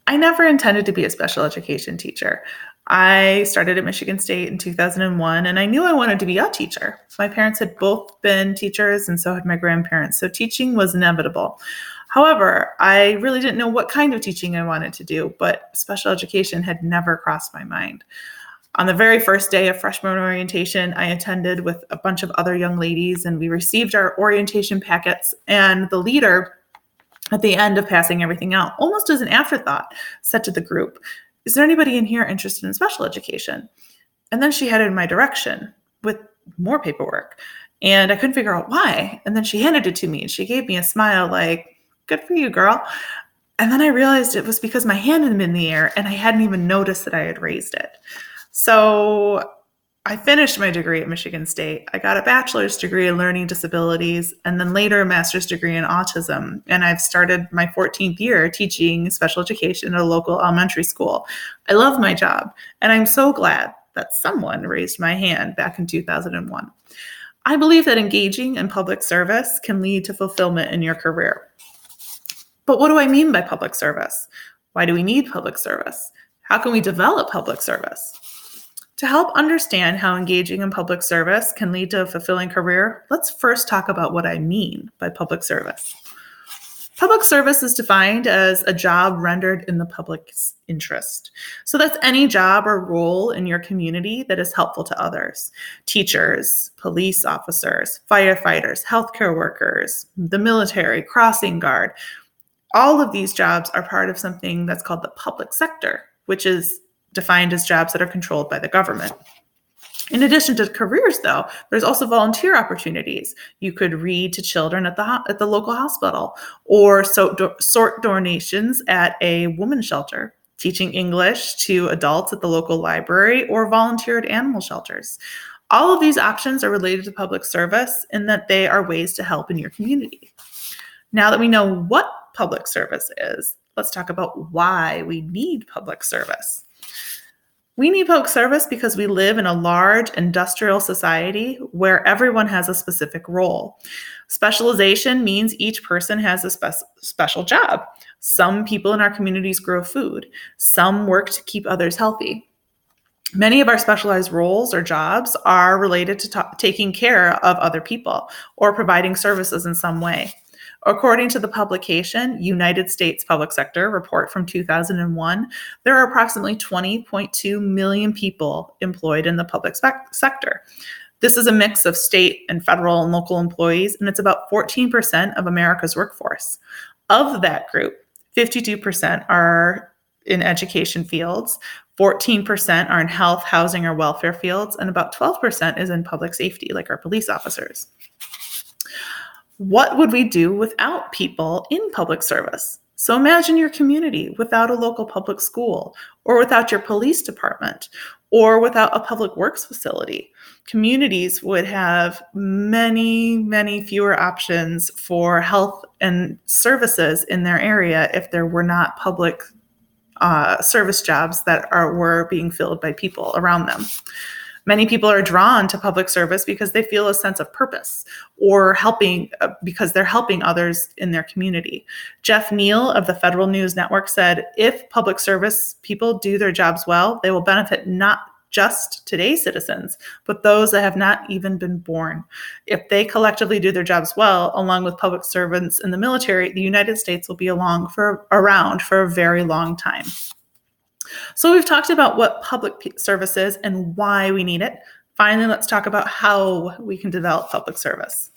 I never intended to be a special education teacher. I started at Michigan State in 2001, and I knew I wanted to be a teacher. My parents had both been teachers, and so had my grandparents, so teaching was inevitable. However, I really didn't know what kind of teaching I wanted to do, but special education had never crossed my mind. On the very first day of freshman orientation, I attended with a bunch of other young ladies, and we received our orientation packets, and the leader at the end of passing everything out, almost as an afterthought, said to the group, "Is there anybody in here interested in special education?" And then she headed in my direction with more paperwork. And I couldn't figure out why. And then she handed it to me and she gave me a smile like, "Good for you, girl." And then I realized it was because my hand had been in the air and I hadn't even noticed that I had raised it. So I finished my degree at Michigan State. I got a bachelor's degree in learning disabilities and then later a master's degree in autism. And I've started my 14th year teaching special education at a local elementary school. I love my job, and I'm so glad that someone raised my hand back in 2001. I believe that engaging in public service can lead to fulfillment in your career. But what do I mean by public service? Why do we need public service? How can we develop public service? To help understand how engaging in public service can lead to a fulfilling career, let's first talk about what I mean by public service. Public service is defined as a job rendered in the public's interest. So that's any job or role in your community that is helpful to others. Teachers, police officers, firefighters, healthcare workers, the military, crossing guard. All of these jobs are part of something that's called the public sector, which is defined as jobs that are controlled by the government. In addition to careers, though, there's also volunteer opportunities. You could read to children at the local hospital, or sort donations at a women's shelter, teaching English to adults at the local library, or volunteer at animal shelters. All of these options are related to public service in that they are ways to help in your community. Now that we know what public service is, let's talk about why we need public service. We need public service because we live in a large industrial society where everyone has a specific role. Specialization means each person has a special job. Some people in our communities grow food. Some work to keep others healthy. Many of our specialized roles or jobs are related to taking care of other people or providing services in some way. According to the publication United States Public Sector Report from 2001, there are approximately 20.2 million people employed in the public sector. This is a mix of state and federal and local employees, and it's about 14% of America's workforce. Of that group, 52% are in education fields, 14% are in health, housing, or welfare fields, and about 12% is in public safety, like our police officers. What would we do without people in public service? So imagine your community without a local public school, or without your police department, or without a public works facility. Communities would have many, many fewer options for health and services in their area if there were not public service jobs that were being filled by people around them. Many people are drawn to public service because they feel a sense of purpose or helping because they're helping others in their community. Jeff Neal of the Federal News Network said, "If public service people do their jobs well, they will benefit not just today's citizens, but those that have not even been born. If they collectively do their jobs well, along with public servants in the military, the United States will be around for a very long time." So we've talked about what public service is and why we need it. Finally, let's talk about how we can develop public service.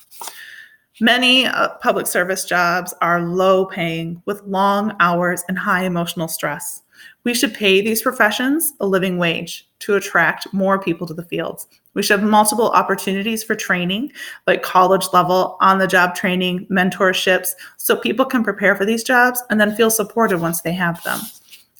Many public service jobs are low paying with long hours and high emotional stress. We should pay these professions a living wage to attract more people to the fields. We should have multiple opportunities for training, like college level, on-the-job training, mentorships, so people can prepare for these jobs and then feel supported once they have them.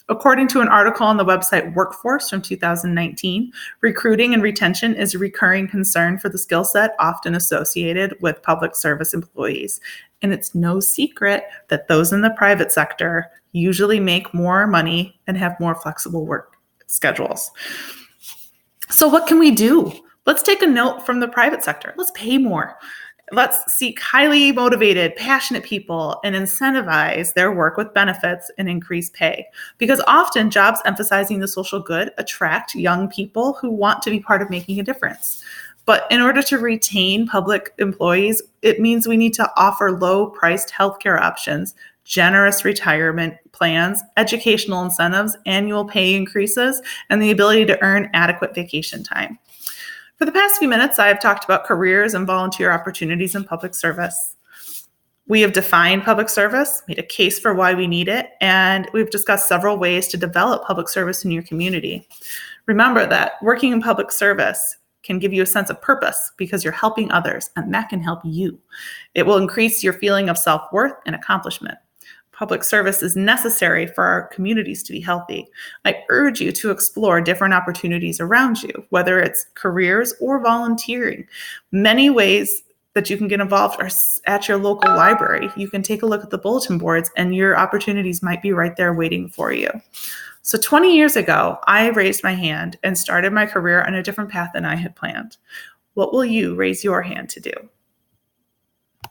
According to an article on the website Workforce from 2019, recruiting and retention is a recurring concern for the skill set often associated with public service employees. And it's no secret that those in the private sector usually make more money and have more flexible work schedules. So what can we do? Let's take a note from the private sector. Let's pay more. Let's seek highly motivated, passionate people and incentivize their work with benefits and increased pay. Because often jobs emphasizing the social good attract young people who want to be part of making a difference. But in order to retain public employees, it means we need to offer low-priced healthcare options, generous retirement plans, educational incentives, annual pay increases, and the ability to earn adequate vacation time. For the past few minutes, I have talked about careers and volunteer opportunities in public service. We have defined public service, made a case for why we need it, and we've discussed several ways to develop public service in your community. Remember that working in public service can give you a sense of purpose because you're helping others, and that can help you. It will increase your feeling of self-worth and accomplishment. Public service is necessary for our communities to be healthy. I urge you to explore different opportunities around you, whether it's careers or volunteering. Many ways that you can get involved are at your local library. You can take a look at the bulletin boards and your opportunities might be right there waiting for you. So 20 years ago, I raised my hand and started my career on a different path than I had planned. What will you raise your hand to do?